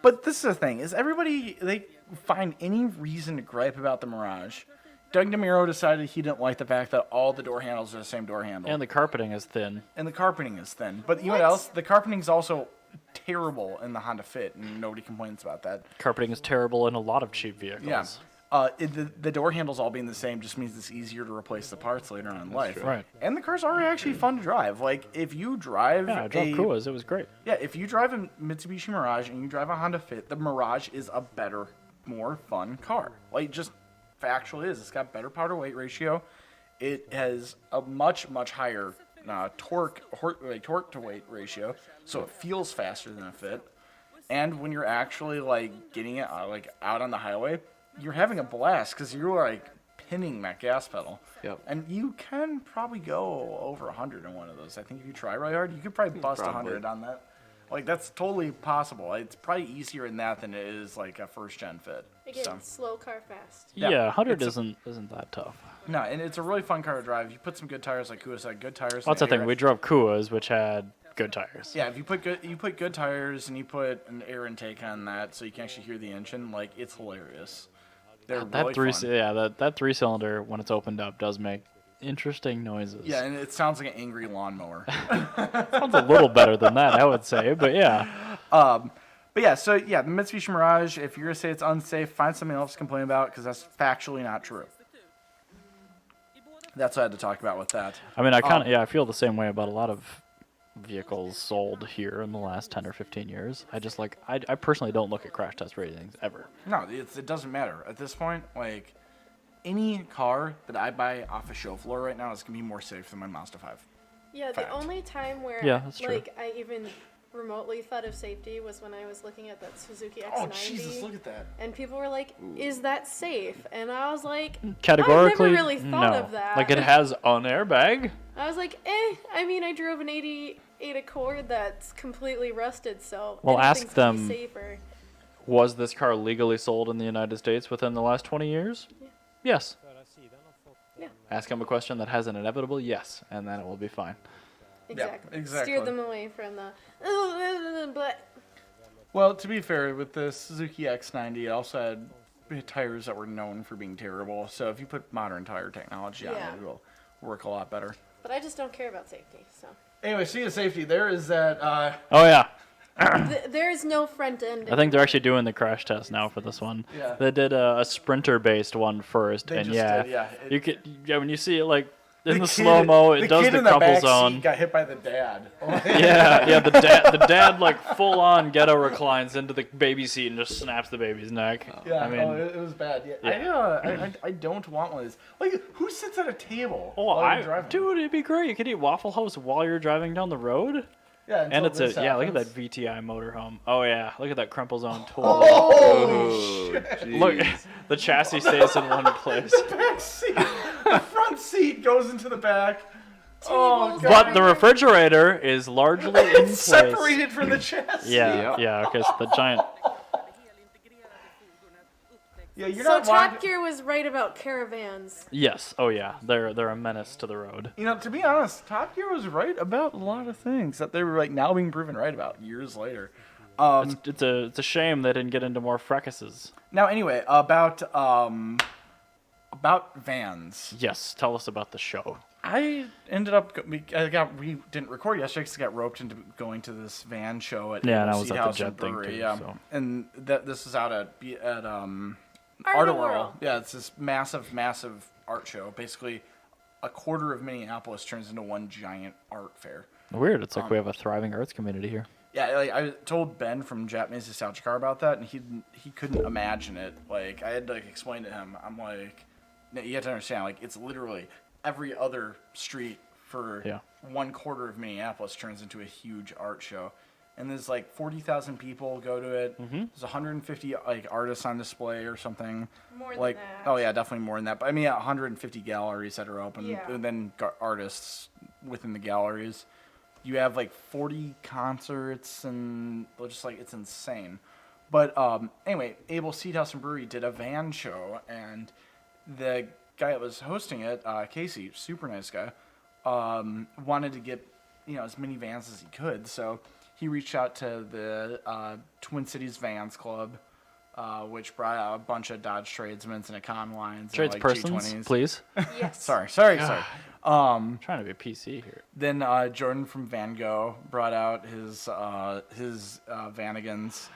But this is the thing: is everybody they find any reason to gripe about the Mirage? Doug DeMiro decided he didn't like the fact that all the door handles are the same door handle, And the carpeting is thin. and the carpeting is thin. But you know what else? The carpeting is also terrible in the Honda Fit, and nobody complains about that. Carpeting is terrible in a lot of cheap vehicles. Yeah. The door handles all being the same just means it's easier to replace the parts later on in life. true. Right. And the cars are actually fun to drive. Like, if you drive Yeah, I drove Kuas. It was great. Yeah, if you drive a Mitsubishi Mirage and you drive a Honda Fit, the Mirage is a better, more fun car. Like, just factually is. It's got better power to weight ratio. It has a much, much higher torque to weight ratio, so it feels faster than a Fit. And when you're actually like getting it out on the highway, you're having a blast because you're like pinning that gas pedal. Yep. And you can probably go over 100 in one of those. I think if you try really hard, you could probably bust Probably. 100 on that. Like, that's totally possible. It's probably easier in that than it is like a first gen Fit. Again, So, slow car fast. Yeah, Yeah, 100 it's isn't that tough. no, and it's a really fun car to drive. You put some good tires, like Kua said, good tires. That's the and thing. air- We drove Kuas, which had good tires. Yeah, if you put good tires and you put an air intake on that, so you can actually hear the engine, like, it's hilarious. They're That really fun. that 3-cylinder when it's opened up does make interesting noises. Yeah, and it sounds like an angry lawnmower. Sounds a little better than that, I would say, but yeah. But yeah, so yeah, the Mitsubishi Mirage, if you're going to say it's unsafe, find something else to complain about because that's factually not true. That's what I had to talk about with that. I mean, I feel the same way about a lot of vehicles sold here in the last 10 or 15 years. I personally don't look at crash test ratings ever. No, it doesn't matter. At this point, like, any car that I buy off a show floor right now is going to be more safe than my Mazda 5. Yeah, Fact. the only time where Yeah, that's true. like I even remotely thought of safety was when I was looking at that Suzuki X90. Oh, Jesus, look at that. And people were like, "Is that safe?" And I was like, Categorically, I've never really thought no. of that. Like, it has an airbag. I was like, I mean, I drove an 88 Accord that's completely rusted, so Well, ask anything's gonna be them- safer. Was this car legally sold in the United States within the last 20 years? Yeah. Yes. Yeah. Ask them a question that has an inevitable yes, and then it will be fine. Exactly. exactly. Steer them away from the but Well, to be fair, with the Suzuki X90, it also had tires that were known for being terrible. So if you put modern tire technology on Yeah. it, it'll work a lot better. I just don't care about safety. So Anyway, speaking of safety, there is that. Oh, yeah. there is no front end. I think they're actually doing the crash test now for this one. Yeah. They did a sprinter-based one first, They and just yeah, did, yeah. you could when you see it like in the kid- slow-mo, it does kid the in the crumple back zone. seat got hit by the dad. Yeah, the dad like full on ghetto reclines into the baby seat and just snaps the baby's neck. Yeah, I mean, it was bad. Yeah. I don't want one of these. Like, who sits at a table while you're driving? dude, it'd be great. You could eat Waffle House while you're driving down the road. Yeah, And until it's this look at that happens. VTI motorhome. Oh yeah, look at that crumple zone tool. Oh, Look, jeez. the chassis stays in one place. Back seat, the front seat goes into the back. Oh, Tables God. But the refrigerator is largely in It's place. separated from the chassis. Yeah, yeah. Okay, so the giant. Yeah, you're So not Top walking. Gear was right about caravans. Yes. Oh yeah. They're a menace to the road. You know, to be honest, Top Gear was right about a lot of things that they were like now being proven right about years later. It's a shame they didn't get into more fracases. Now, anyway, about vans. Yes. Tell us about the show. I ended up we didn't record yesterday because I got roped into going to this van show at Yeah, and I Able was Seed at the House Jed and thing, Brewery, too, yeah. so. And this is out at Art-a-whirl. art-a-whirl. Yeah, it's this massive art show. Basically, a quarter of Minneapolis turns into one giant art fair. Weird. It's like we have a thriving arts community here. Yeah, like I told Ben from Japanese Nostalgia Car about that, and he couldn't imagine it. Like I had to explain to him. I'm like, no, you have to understand. Like it's literally every other street for Yeah. 1/4 of Minneapolis turns into a huge art show, and there's like 40,000 people go to it. Mm-hmm. There's 150 like artists on display or something. More than Like that. oh yeah, definitely more than that. But I mean, yeah, 150 galleries that are open, Yeah. and then artists within the galleries. You have like 40 concerts and just like it's insane. But anyway, Able Seed House and Brewery did a van show, and the guy that was hosting it, Casey, super nice guy, wanted to get as many vans as he could. So he reached out to the Twin Cities Vans Club, which brought out a bunch of Dodge Tradesmen and Econlines, and like Tradespersons, G20s. please. Yes. Sorry. I'm trying to be PC here. Then Jordan from Van Gogh brought out his Vanagons.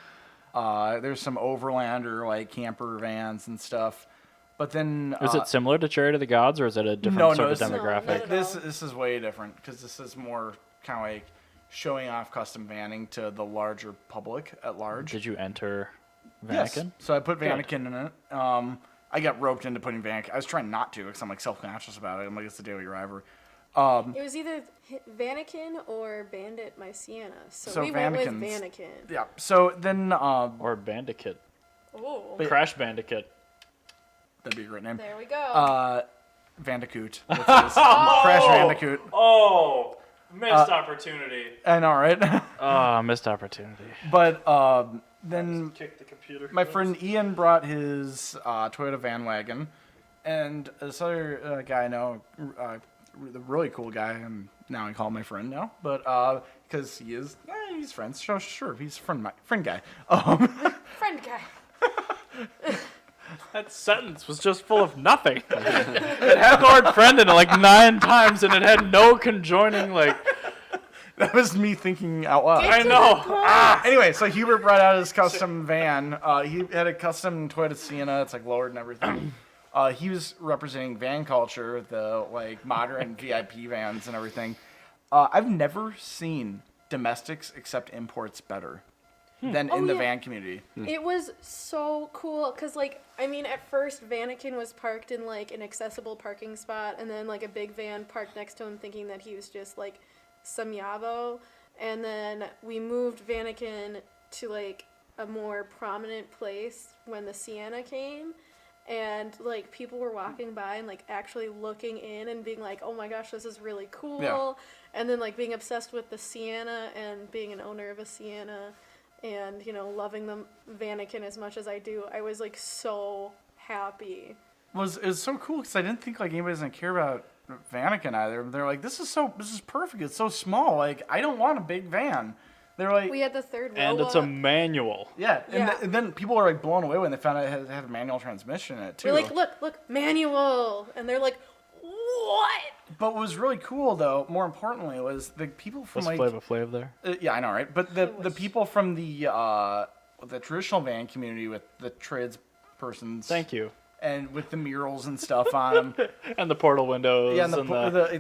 There's some Overlander like camper vans and stuff. But then Is it similar to Chariots of the Gods, or is it a different No, sort no, of it's- demographic? No, not at this all. this is way different because this is more kind of like showing off custom vanning to the larger public at large. Did you enter Yes. Vanaken? So I put Vanaken in it. I got roped into putting Vanaken. I was trying not to because I'm like self-conscious about it. I'm like, it's the daily driver. It was either Vanaken or Bandit My Sienna. So we went with Vanaken's- Vanaken. Yeah. So then Or Bandicoot? Oh, Crash Bandicoot. that'd be a great name. there we go. Vandicoot. Which is Crash Bandicoot. Oh, missed opportunity. I know, right? Oh, missed opportunity. But then Kick the computer. my friend Ian brought his Toyota van wagon, and this other guy I know, the really cool guy, and now I call him my friend now, but because he's friends. Sure, he's friend guy. Friend guy. That sentence was just full of nothing. It had the word friend in it like 9 times, and it had no conjoining, like, That was me thinking out loud. I know. Anyway, so Hubert brought out his custom van. He had a custom Toyota Sienna. It's like lowered and everything. He was representing van culture, the like modern VIP vans and everything. I've never seen domestics except imports better. than Oh, in the yeah. van community. It was so cool because, like, I mean, at first, Vanakin was parked in, like, an accessible parking spot, and then, like, a big van parked next to him thinking that he was just, like, some yabo. And then we moved Vanakin to, like, a more prominent place when the Sienna came. And, like, people were walking by and, like, actually looking in and being like, oh my gosh, this is really cool. Yeah. And then, like, being obsessed with the Sienna and being an owner of a Sienna and, you know, loving the Vanakin as much as I do. I was, like, so happy. It was so cool because I didn't think like anybody's gonna care about Vanakin either. They're like, this is perfect. It's so small. Like, I don't want a big van. They're like, We had the third row And it's a up. manual. yeah. Yeah. And then people were like blown away when they found out it had a manual transmission in it too. We're like, look, manual. And they're like, what? But what was really cool though, more importantly, was the people from Was like Flava Flav there? yeah, I know, right? But the people from the traditional van community with the trades persons, Thank you. and with the murals and stuff on them. And the portal windows Yeah, and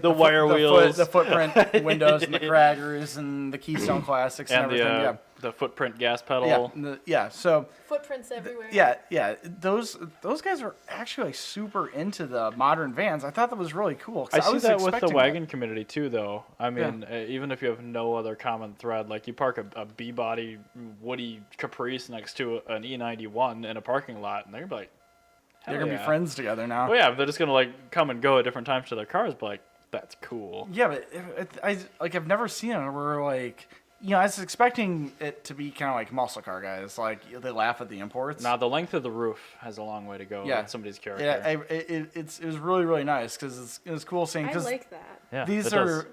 the wire wheels. the footprint windows, and the craggers, and the Keystone Classics, and, and everything. the footprint gas pedal. Yeah. So Footprints everywhere. yeah. Those guys are actually like super into the modern vans. I thought that was really cool. 'Cause I see was that with the expecting wagon community too, though. I mean, Yeah. even if you have no other common thread, like you park a B-body Woody Caprice next to an E91 in a parking lot, and they're gonna be like, They're "Hell gonna yeah." be friends together now. Well, yeah, they're just gonna like come and go at different times to their cars, but like that's cool. Yeah, but I've never seen it where like. You know, I was expecting it to be kind of like muscle car guys. Like, they laugh at the imports. Now the length of the roof has a long way to go. Yeah. With somebody's character. Yeah, it was really, really nice because it was cool seeing. I Cause like that. Yeah, these it does.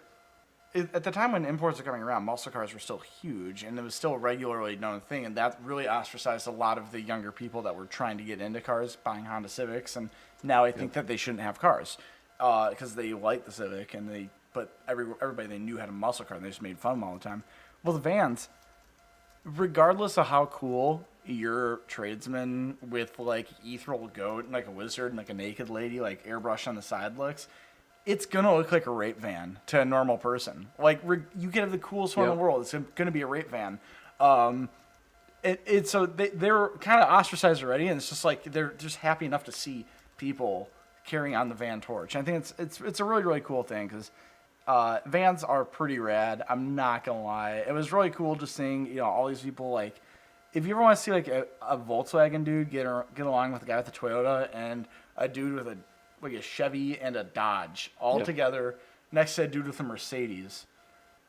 at the time when imports were coming around, muscle cars were still huge, and it was still a regularly known thing, and that really ostracized a lot of the younger people that were trying to get into cars, buying Honda Civics, and now I think that they shouldn't have cars because they like the Civic, but everybody they knew had a muscle car, and they just made fun of them all the time. Well, the vans, regardless of how cool your tradesman with like ethereal goat and like a wizard and like a naked lady like airbrush on the side looks, it's gonna look like a rape van to a normal person. Like you can have the coolest one in the world, it's gonna be a rape van. So they're kind of ostracized already, and it's just like they're just happy enough to see people carrying on the van torch. I think it's a really, really cool thing because vans are pretty rad. I'm not gonna lie. It was really cool just seeing all these people. Like, if you ever want to see like a Volkswagen dude get along with a guy with a Toyota and a dude with a Chevy and a Dodge all together next to a dude with a Mercedes,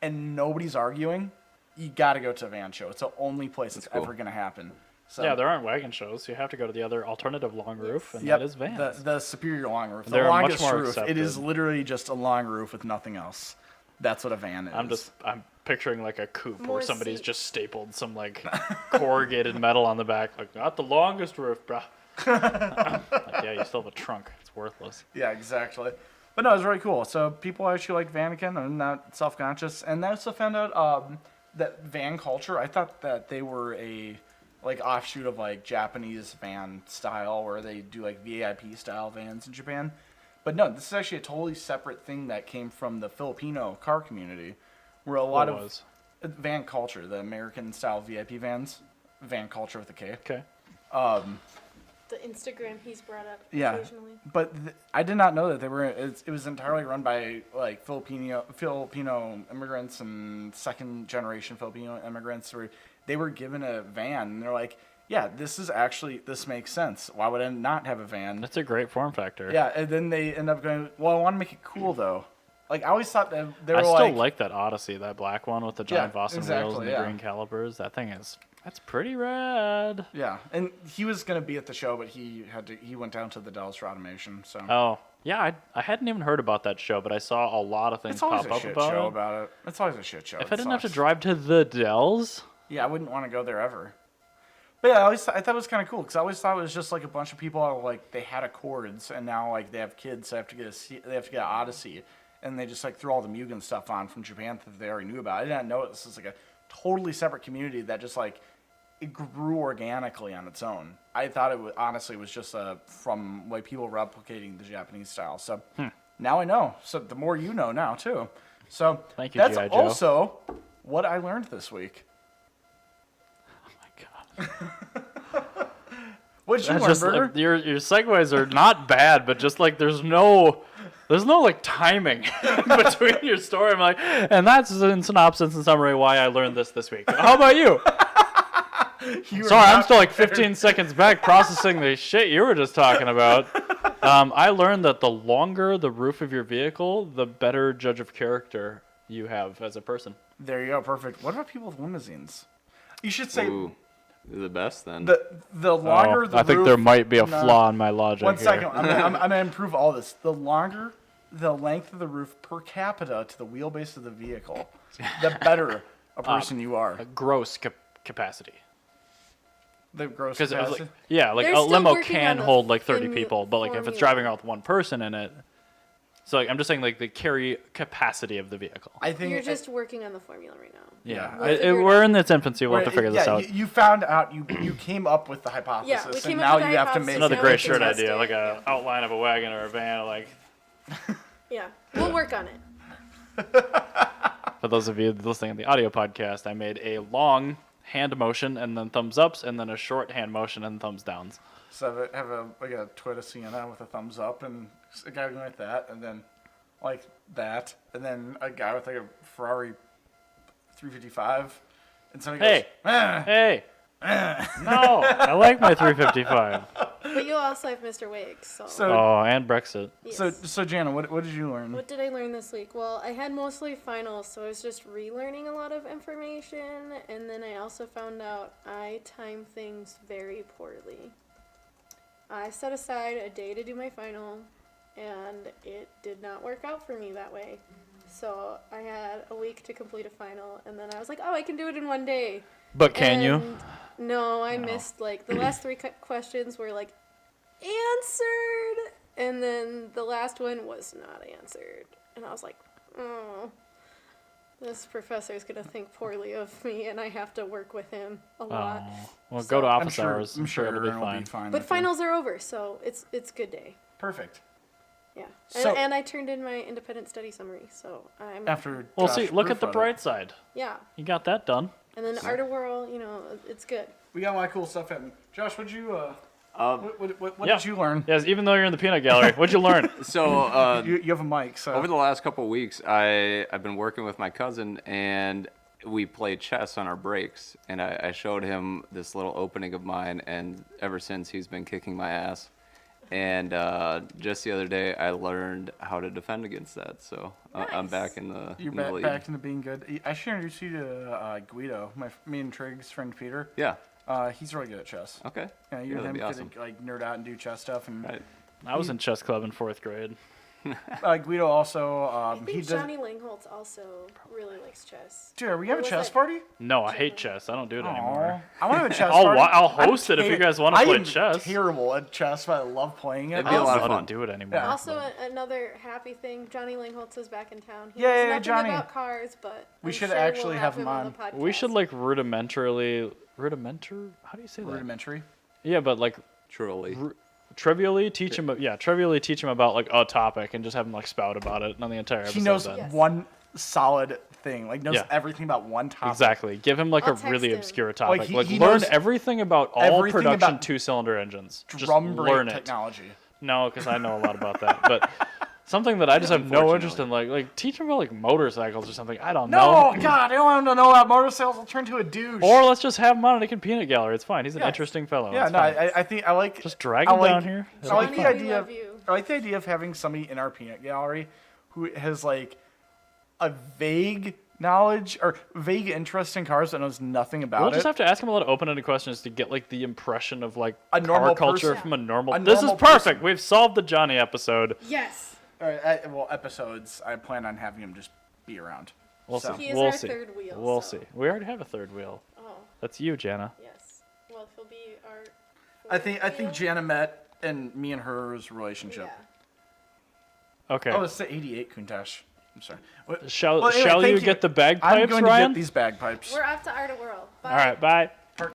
and nobody's arguing, you got to go to a van show. It's the only place it's ever gonna happen. So, Yeah, there aren't wagon shows. You have to go to the other alternative long roof, and yep, that is vans. the superior long roof. The They're much longest more roof. It is accepted. literally just a long roof with nothing else. That's what a van is. I'm picturing like a coupe More where somebody's seats. just stapled some like corrugated metal on the back, like not the longest roof, bruh. Like, yeah, you still have a trunk. It's worthless. Yeah, exactly. But no, it was really cool. So people actually like Vanakin and not self-conscious. And I also found out that van culture, I thought that they were a like offshoot of like Japanese van style where they do like VIP style vans in Japan. But no, this is actually a totally separate thing that came from the Filipino car community where a lot What of was? van culture, the American style VIP vans, van culture with a K. Okay. The Instagram he's brought up Yeah, occasionally. but I did not know that they were. It was entirely run by like Filipino immigrants and second generation Filipino immigrants. Where they were given a van, and they're like, "Yeah, this makes sense. Why would I not have a van?" That's a great form factor. Yeah, and then they end up going, "Well, I want to make it cool though." Like I always thought that they were I still like, like that Odyssey, that black one with the giant Vossen wheels exactly, and the yeah. green calipers. That thing that's pretty rad. yeah, and he was gonna be at the show, but he went down to the Dallas for automation. So Oh, yeah, I hadn't even heard about that show, but I saw a lot of things it's always pop a up shit about show it. about it. It's always a shit show. If It I didn't have to sucks. drive to the Dells, Yeah, I wouldn't want to go there ever. But yeah, I thought it was kind of cool because I always thought it was just like a bunch of people are, like they had Accords and now like they have kids, so they have to get an Odyssey, and they just like threw all the Mugen stuff on from Japan that they already knew about. I didn't know this was like a totally separate community that just like it grew organically on its own. I thought it was honestly was just from like people replicating the Japanese style. So now I know. So the more you know now too. So Thank you, that's G.I. Joe. also what I learned this week. What'd you That's learn, just Burger? like, your segues are not bad, but just like there's no like timing between your story. I'm like, and that's in synopsis and summary why I learned this week. How about you? Sorry, I'm still like 15 seconds back processing the shit you were just talking about. I learned that the longer the roof of your vehicle, the better judge of character you have as a person. There you go, perfect. What about people with limousines? You should say Ooh, they're the best then. the longer the I think roof, there might be a no. flaw in my logic. One here. second, I'm gonna improve all this. The longer the length of the roof per capita to the wheelbase of the vehicle, the better a person you are. A gross capacity. The gross Because capacity. like, yeah, like They're a still limo working can on the hold like 30 fin people, but like if it's formula. driving around with one person in it, so like I'm just saying like the carry capacity of the vehicle. I think You're just working on the formula right now. Yeah. We'll figure it We're out. in its infancy. We'll have to figure this out. You found out. You came up with the hypothesis, Yeah, we and came now up with you the have to hypothesis. make Another Now great we can shirt test idea, it, like yeah. a outline of a wagon or a van. Like Yeah, we'll work on it. for those of you listening to the audio podcast, I made a long hand motion and then thumbs ups, and then a short hand motion and thumbs downs. So have a Toyota Sienna with a thumbs up, and a guy going like that, and then like that, and then a guy with like a Ferrari 355, and somebody Hey, goes, "Ah." hey, no, I like my 355. But you also have Mr. Wiggs, so. So Oh, and Brexit. Yes. so Jana, what did you learn? What did I learn this week? Well, I had mostly finals, so I was just relearning a lot of information, and then I also found out I time things very poorly. I set aside a day to do my final, and it did not work out for me that way. So I had a week to complete a final, and then I was like, oh, I can do it in one day. But can you? And no, I missed, like, the last three questions were, like, answered, and then the last one was not answered. And I was like, oh, this professor's going to think poorly of me, and I have to work with him a lot. Well, So- go to I'm office sure, hours. I'm sure it'll be everyone will fine. be fine. But with you. finals are over, so it's good day. Perfect. Yeah. So- And I turned in my independent study summary, so I'm... After Well, Josh see, look at proofread the it. bright side. Yeah. You got that done. And then art-a-whirl, it's good. We got a lot of cool stuff happening. Josh, what'd you what Yeah. did you learn? Yes, even though you're in the peanut gallery, what'd you learn? So You have a mic, so over the last couple of weeks, I've been working with my cousin, and we play chess on our breaks. And I showed him this little opening of mine, and ever since he's been kicking my ass. And just the other day, I learned how to defend against that. So I'm Nice. back in the you're in the back, lead. back into being good. I should introduce you to Guido, me and Trig's friend Peter. Yeah. He's really good at chess. Okay. Yeah, you Yeah, and him that'd be could awesome. like nerd out and do chess stuff. And Right. I was in chess club in 4th grade. Guido also I he think does. Johnny Langholtz also really likes chess. Dude, are we have a was chess that? party? No, I hate chess. I don't do it anymore. Aw. I want to have a chess I'll party. I'll host it if you guys want to I play am chess. terrible at chess, but I love playing it. It'd be a lot of I fun. don't do it anymore. Yeah. Also, another happy thing, Johnny Langholtz is back in town. He Yay, knows nothing Johnny. about cars, but We I'm should sure actually we'll have him him on on. the podcast. We should like rudimentar? How do you say that? Rudimentary. Yeah, but like Truly. trivially teach him. Yeah, trivially teach him about like a topic and just have him like spout about it on the entire episode. He knows then. Yes. one solid thing. Like knows Yeah. everything about one topic. Exactly. Give him like I'll a text really him. obscure topic. he Like knows learn everything about all everything production about 2-cylinder engines. Just Drum brake learn it. technology. No, because I know a lot about that. But something that I just have no interest in, like teach him about like motorcycles or something. I don't know. No, God, I don't want him to know about motorcycles. I'll turn to a douche. Or let's just have him on a peanut gallery. It's fine. He's an Yeah. interesting fellow. yeah, It's no, fine. I think I like Just drag I him like- down here. I It'll like be the fun. we idea. love you. I like the idea of having somebody in our peanut gallery who has like a vague knowledge or vague interest in cars but knows nothing about We'll it. just have to ask him a lot of open-ended questions to get like the impression of like A normal car culture person. from a normal. A This is normal perfect. person. We've solved the Johnny episode. Yes. All right, episodes. I plan on having him just be around. We'll So- see. He is We'll our see. third wheel. We'll so. see. We already have a third wheel. Oh, That's you, Jana. yes. Well, he'll be our. I think wheel. Jana met and me and her's relationship. Yeah. Okay. Oh, it's the 88 Countach. I'm sorry. Shall Well, anyway, shall thank you get the I'm bagpipes, going Ryan? to get these bagpipes. We're off to art-a-whirl. Bye. All right. Bye.